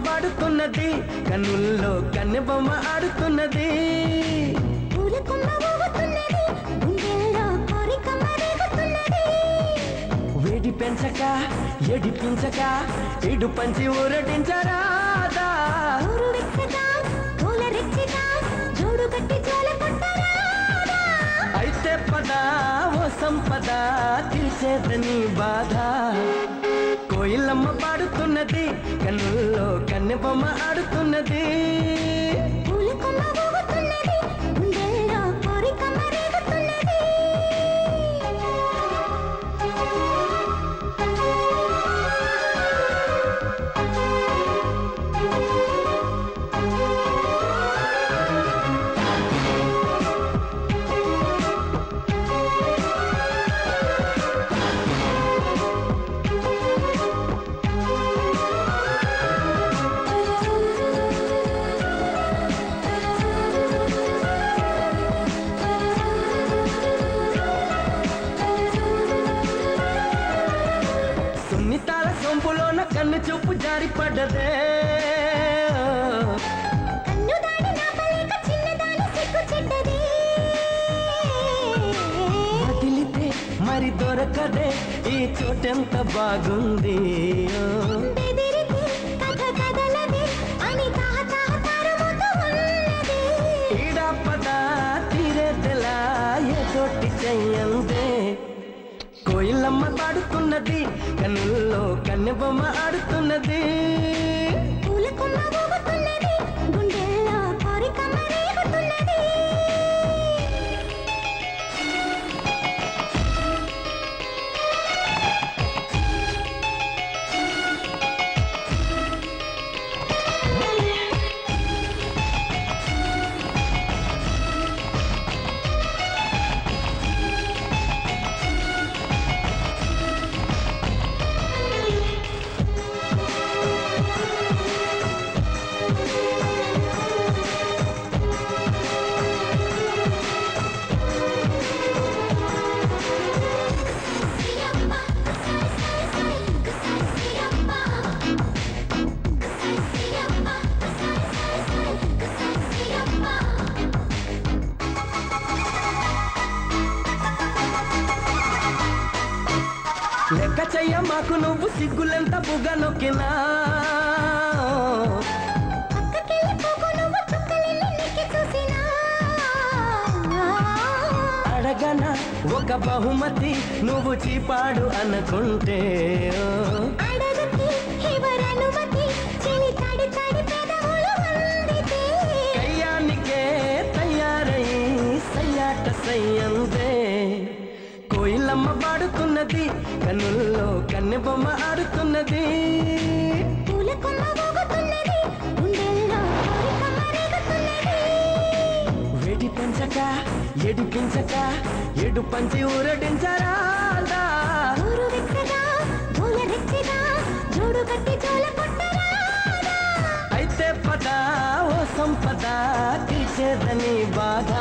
పాడుతున్నది కన్నుల్లో కన్నెబొమ్మ ఆడుతున్నది వేడి పెంచక ఎడిపించక ఇడు పంచి ఊరటించరాదా అయితే పద ఓ సంపద తీర్చేదని బాధ కోయిలమ్మ పాడుతున్నది కన్నుల్లో కన్నెబొమ్మ ఆడుతున్నది సున్నితాల సొంపులోన కన్ను చూపు జారి పడ్డదే వదిలితే మరి దొరకదే ఈ చోటెంత బాగుంది ఈడా పద తీరేదెలా ఏ చోటి చెయ్యందే కోయిలమ్మ పాడుతున్నది కన్నుల్లో కన్నెబొమ్మ ఆడుతున్నది లెక్క చెయ్య మాకు నువ్వు సిగ్గులెంత బుగ్గ నొక్కినా అడగన ఒక బహుమతి నువ్వు చీపాడు అనుకుంటే కయ్యానికే తయారై సయ్యాట సయ్యందే కోయిలమ్మ పాడుతున్నది కన్నుల్లో కన్నెబొమ్మ ఆడుతున్నది వేడి పెంచక ఎడిపించక ఎడు పంచి ఊరటించరాదా అయితే పద ఓ సంపద తీర్చేదని బాధ